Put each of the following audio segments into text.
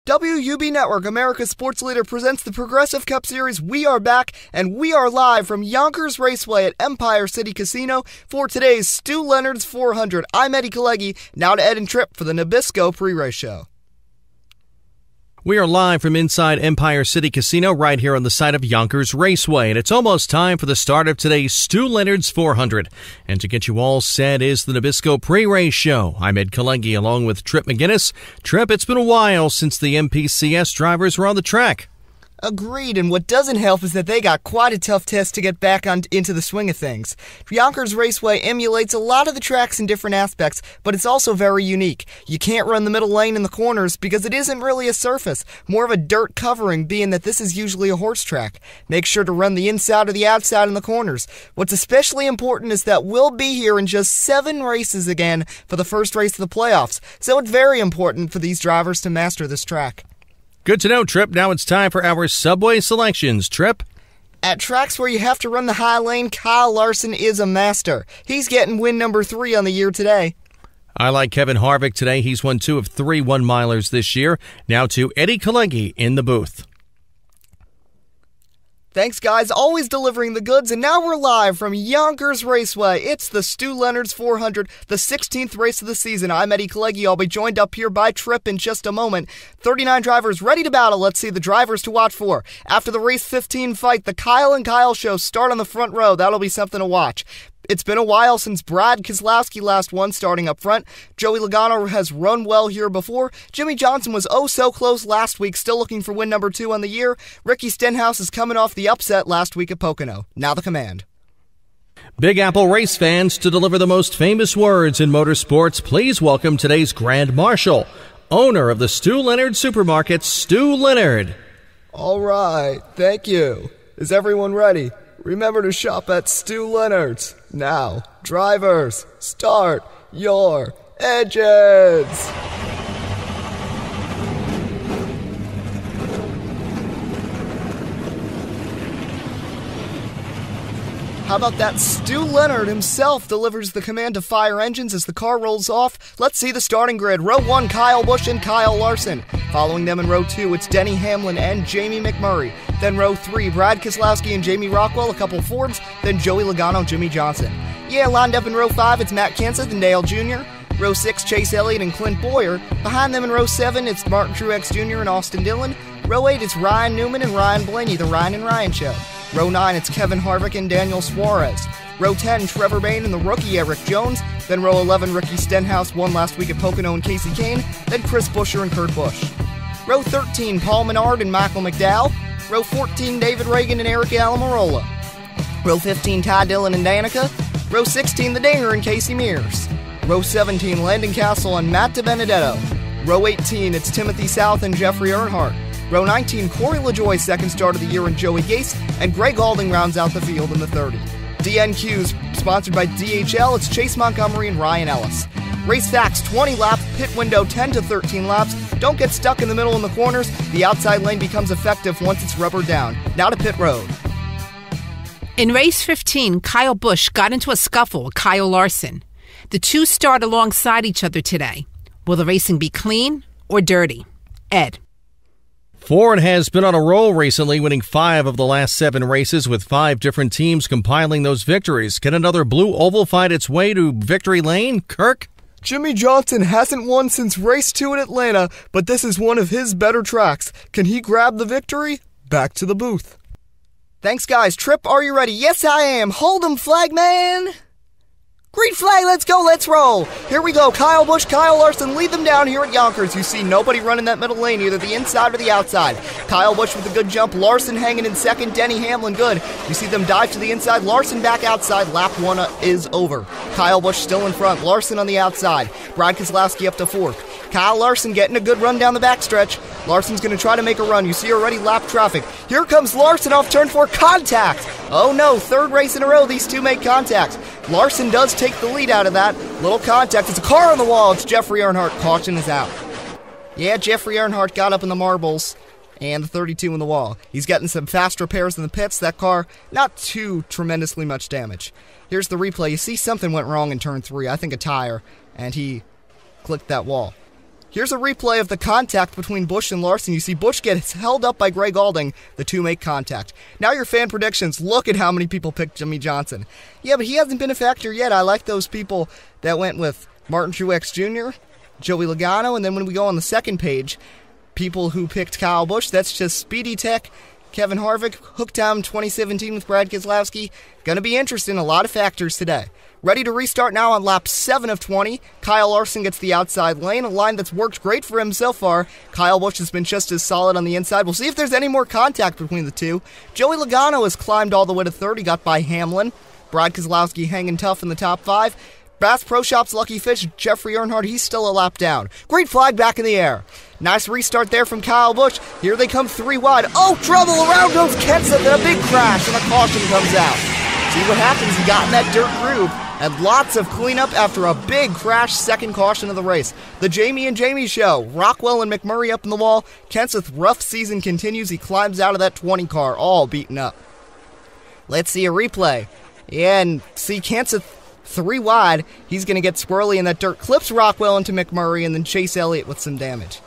WUB Network, America's sports leader, presents the Progressive Cup Series. We are back, and we are live from Yonkers Raceway at Empire City Casino for today's Stu Leonard's 400. I'm Eddie Kalegi, now to Ed and Tripp for the Nabisco pre-race show. We are live from inside Empire City Casino right here on the site of Yonkers Raceway, and it's almost time for the start of today's Stu Leonard's 400. And to get you all set is the Nabisco pre-race show. I'm Ed Kalegi along with Tripp McGinnis. Tripp, it's been a while since the NPCS drivers were on the track. Agreed, and what doesn't help is that they got quite a tough test to get back into the swing of things. Yonkers Raceway emulates a lot of the tracks in different aspects, but it's also very unique. You can't run the middle lane in the corners because it isn't really a surface, more of a dirt covering, being that this is usually a horse track. Make sure to run the inside or the outside in the corners. What's especially important is that we'll be here in just 7 races again for the first race of the playoffs, so it's very important for these drivers to master this track. Good to know, Tripp. Now it's time for our subway selections. Tripp? At tracks where you have to run the high lane, Kyle Larson is a master. He's getting win number 3 on the year today. I like Kevin Harvick today. He's won 2 of 3 one-milers this year. Now to Eddie Kalegi in the booth. Thanks, guys. Always delivering the goods, and now we're live from Yonkers Raceway. It's the Stu Leonard's 400, the 16th race of the season. I'm Eddie Kalegi. I'll be joined up here by Tripp in just a moment. 39 drivers ready to battle. Let's see the drivers to watch for. After the race 15 fight, the Kyle and Kyle show start on the front row. That'll be something to watch. It's been a while since Brad Keselowski last won starting up front. Joey Logano has run well here before. Jimmy Johnson was oh so close last week, still looking for win number 2 on the year. Ricky Stenhouse is coming off the upset last week at Pocono. Now the command. Big Apple race fans, to deliver the most famous words in motorsports, please welcome today's Grand Marshal, owner of the Stu Leonard Supermarket, Stu Leonard. All right, thank you. Is everyone ready? Remember to shop at Stu Leonard's. Now, drivers, start your engines! How about that? Stu Leonard himself delivers the command to fire engines as the car rolls off. Let's see the starting grid. Row 1, Kyle Busch and Kyle Larson. Following them in row 2, it's Denny Hamlin and Jamie McMurray. Then row 3, Brad Keselowski and Jamie Rockwell, a couple Fords. Then Joey Logano, Jimmy Johnson. Yeah, lined up in row 5, it's Matt Kenseth and Dale Jr. Row 6, Chase Elliott and Clint Boyer. Behind them in row 7, it's Martin Truex Jr. and Austin Dillon. Row 8, it's Ryan Newman and Ryan Blaney, the Ryan and Ryan Show. Row 9, it's Kevin Harvick and Daniel Suarez. Row 10, Trevor Bayne and the rookie Eric Jones. Then row 11, Ricky Stenhouse won last week at Pocono and Casey Kane. Then Chris Buescher and Kurt Busch. Row 13, Paul Menard and Michael McDowell. Row 14, David Reagan and Eric Almirola. Row 15, Ty Dillon and Danica. Row 16, The Dinger and Casey Mears. Row 17, Landon Castle and Matt DiBenedetto. Row 18, it's Timothy South and Jeffrey Earnhardt. Row 19, Corey LaJoie, second start of the year, and Joey Gase, and Greg Alding rounds out the field in the 30. DNQ's sponsored by DHL, it's Chase Montgomery and Ryan Ellis. Race facts, 20 laps, pit window 10 to 13 laps. Don't get stuck in the middle in the corners. The outside lane becomes effective once it's rubbered down. Now to pit road. In race 15, Kyle Busch got into a scuffle with Kyle Larson. The two start alongside each other today. Will the racing be clean or dirty? Ed. Ford has been on a roll recently, winning 5 of the last 7 races with 5 different teams compiling those victories. Can another blue oval find its way to victory lane? Kirk? Jimmy Johnson hasn't won since race 2 at Atlanta, but this is one of his better tracks. Can he grab the victory? Back to the booth. Thanks, guys. Tripp, are you ready? Yes, I am. Hold 'em, flagman. Green flag, let's go, let's roll. Here we go, Kyle Busch, Kyle Larson lead them down here at Yonkers. You see nobody running that middle lane, either the inside or the outside. Kyle Busch with a good jump, Larson hanging in second, Denny Hamlin good. You see them dive to the inside, Larson back outside, lap 1 is over. Kyle Busch still in front, Larson on the outside. Brad Keselowski up to 4th. Kyle Larson getting a good run down the backstretch. Larson's going to try to make a run. You see already lap traffic. Here comes Larson off turn 4, contact. Oh no, 3rd race in a row, these two make contact. Larson does take the lead out of that. Little contact. It's a car on the wall. It's Jeffrey Earnhardt. Caution is out. Yeah, Jeffrey Earnhardt got up in the marbles and the 32 in the wall. He's getting some fast repairs in the pits. That car, not too tremendously much damage. Here's the replay. You see something went wrong in turn 3. I think a tire, and he clicked that wall. Here's a replay of the contact between Busch and Larson. You see Busch gets held up by Greg Alding. The two make contact. Now your fan predictions. Look at how many people picked Jimmie Johnson. Yeah, but he hasn't been a factor yet. I like those people that went with Martin Truex Jr., Joey Logano, and then when we go on the second page, people who picked Kyle Busch, that's just Speedy Tech, Kevin Harvick, Hooktown 2017 with Brad Keselowski. Going to be interesting. A lot of factors today. Ready to restart now on lap 7 of 20. Kyle Larson gets the outside lane, a line that's worked great for him so far. Kyle Busch has been just as solid on the inside. We'll see if there's any more contact between the two. Joey Logano has climbed all the way to third. He got by Hamlin. Brad Keselowski hanging tough in the top 5. Bass Pro Shop's Lucky Fish, Jeffrey Earnhardt, he's still a lap down. Green flag back in the air. Nice restart there from Kyle Busch. Here they come 3 wide. Oh, trouble! Around goes Kenseth and a big crash, and a caution comes out. See what happens. He got in that dirt groove, and lots of cleanup after a big crash, second caution of the race. The Jamie and Jamie show. Rockwell and McMurray up in the wall. Kenseth, rough season continues. He climbs out of that 20 car, all beaten up. Let's see a replay. Yeah, and see Kenseth 3 wide. He's going to get squirrely in that dirt. Clips Rockwell into McMurray and then Chase Elliott with some damage.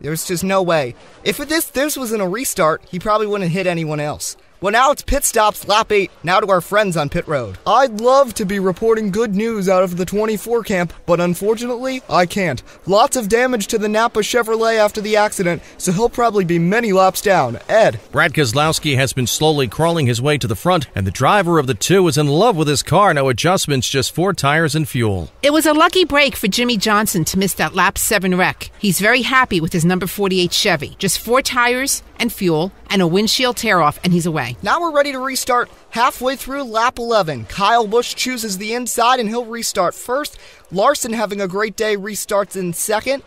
There's just no way. If this was in a restart, he probably wouldn't hit anyone else. Well, now it's pit stops, lap 8, now to our friends on pit road. I'd love to be reporting good news out of the 24 camp, but unfortunately, I can't. Lots of damage to the Napa Chevrolet after the accident, so he'll probably be many laps down. Ed. Brad Keselowski has been slowly crawling his way to the front, and the driver of the two is in love with his car. No adjustments, just 4 tires and fuel. It was a lucky break for Jimmie Johnson to miss that lap 7 wreck. He's very happy with his number 48 Chevy. Just 4 tires and fuel and a windshield tear-off, and he's away. Now we're ready to restart halfway through lap 11. Kyle Busch chooses the inside, and he'll restart first. Larson, having a great day, restarts in second.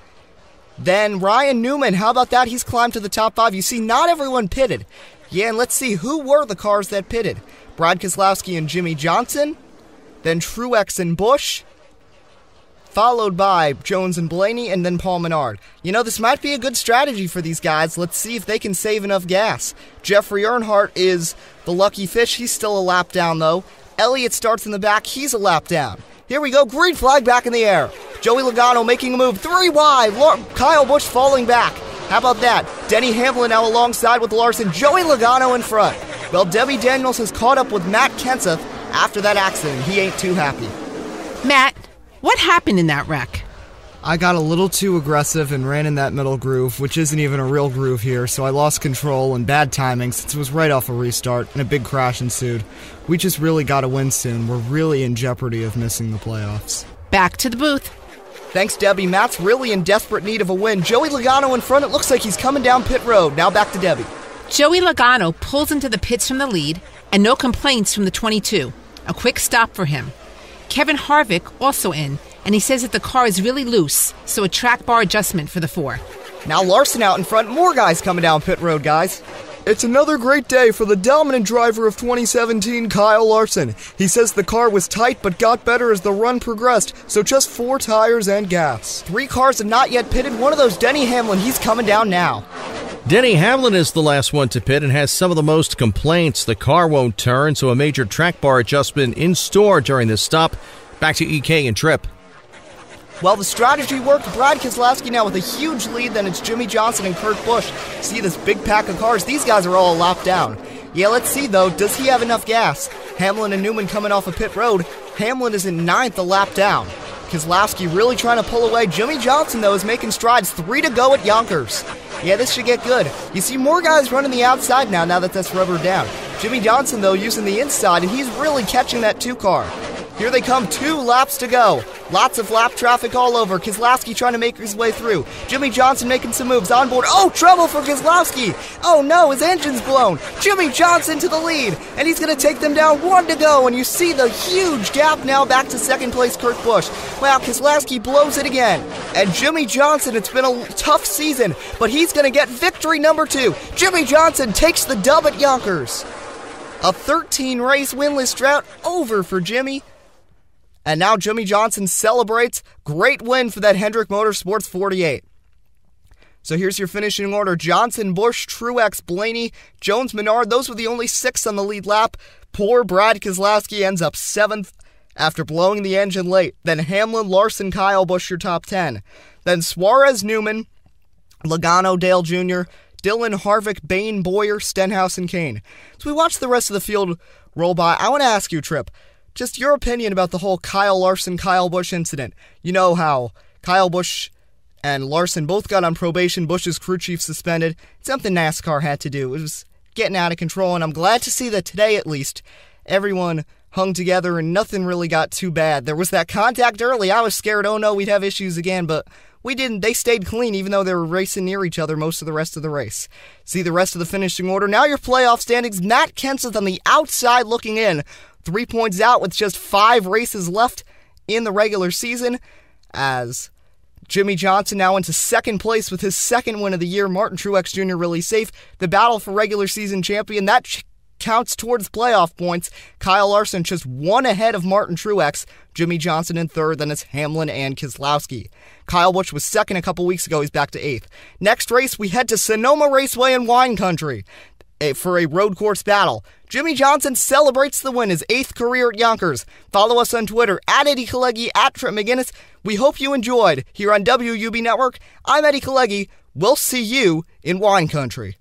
Then Ryan Newman, how about that? He's climbed to the top 5. You see, not everyone pitted. Yeah, and let's see, who were the cars that pitted? Brad Keselowski and Jimmie Johnson, then Truex and Busch, followed by Jones and Blaney, and then Paul Menard. You know, this might be a good strategy for these guys. Let's see if they can save enough gas. Jeffrey Earnhardt is the lucky fish. He's still a lap down, though. Elliott starts in the back. He's a lap down. Here we go. Green flag back in the air. Joey Logano making a move. 3 wide. Kyle Busch falling back. How about that? Denny Hamlin now alongside with Larson. Joey Logano in front. Well, Debbie Daniels has caught up with Matt Kenseth after that accident. He ain't too happy. Matt, what happened in that wreck? I got a little too aggressive and ran in that middle groove, which isn't even a real groove here, so I lost control and bad timing since it was right off a restart, and a big crash ensued. We just really got to win soon. We're really in jeopardy of missing the playoffs. Back to the booth. Thanks, Debbie. Matt's really in desperate need of a win. Joey Logano in front. It looks like he's coming down pit road. Now back to Debbie. Joey Logano pulls into the pits from the lead, and no complaints from the 22. A quick stop for him. Kevin Harvick also in, and he says that the car is really loose, so a track bar adjustment for the 4. Now Larson out in front. More guys coming down pit road, guys. It's another great day for the dominant driver of 2017, Kyle Larson. He says the car was tight but got better as the run progressed, so just 4 tires and gas. 3 cars have not yet pitted. One of those, Denny Hamlin, he's coming down now. Denny Hamlin is the last one to pit and has some of the most complaints. The car won't turn, so a major track bar adjustment in store during this stop. Back to EK and Tripp. Well, the strategy worked. Brad Keselowski now with a huge lead. Then it's Jimmie Johnson and Kurt Busch. See this big pack of cars. These guys are all a lap down. Yeah, let's see, though. Does he have enough gas? Hamlin and Newman coming off of pit road. Hamlin is in 9th, a lap down. Keselowski really trying to pull away. Jimmie Johnson, though, is making strides. 3 to go at Yonkers. Yeah, this should get good. You see more guys running the outside now that that's rubbered down. Jimmie Johnson, though, using the inside, and he's really catching that 2 car. Here they come, 2 laps to go. Lots of lap traffic all over. Keselowski trying to make his way through. Jimmie Johnson making some moves on board. Oh, trouble for Keselowski. Oh no, his engine's blown. Jimmie Johnson to the lead, and he's going to take them down. 1 to go, and you see the huge gap now back to second place, Kurt Busch. Wow, Keselowski blows it again. And Jimmie Johnson, it's been a tough season, but he's going to get victory number 2. Jimmie Johnson takes the dub at Yonkers. A 13-race winless drought over for Jimmie. And now Jimmie Johnson celebrates. Great win for that Hendrick Motorsports 48. So here's your finishing order. Johnson, Busch, Truex, Blaney, Jones, Menard. Those were the only 6 on the lead lap. Poor Brad Keselowski ends up 7th after blowing the engine late. Then Hamlin, Larson, Kyle Busch, your top 10. Then Suarez, Newman, Logano, Dale Jr., Dillon, Harvick, Bain, Boyer, Stenhouse, and Kane. As we watch the rest of the field roll by, I want to ask you, Tripp, just your opinion about the whole Kyle Larson, Kyle Busch incident. You know how Kyle Busch and Larson both got on probation, Busch's crew chief suspended. It's something NASCAR had to do. It was getting out of control, and I'm glad to see that today, at least, everyone hung together and nothing really got too bad. There was that contact early. I was scared, oh no, we'd have issues again, but we didn't. They stayed clean even though they were racing near each other most of the rest of the race. See the rest of the finishing order. Now your playoff standings. Matt Kenseth on the outside looking in. 3 points out with just 5 races left in the regular season, as Jimmy Johnson now into second place with his second win of the year. Martin Truex Jr. really safe. The battle for regular season champion, that counts towards playoff points. Kyle Larson just 1 ahead of Martin Truex. Jimmy Johnson in third, then it's Hamlin and Keselowski. Kyle Busch was second a couple weeks ago. He's back to 8th. Next race, we head to Sonoma Raceway in wine country for a road course battle. Jimmy Johnson celebrates the win, his 8th career at Yonkers. Follow us on Twitter, @Eddie Kalegi, @Tripp McGinnis. We hope you enjoyed here on WUB Network. I'm Eddie Kalegi. We'll see you in wine country.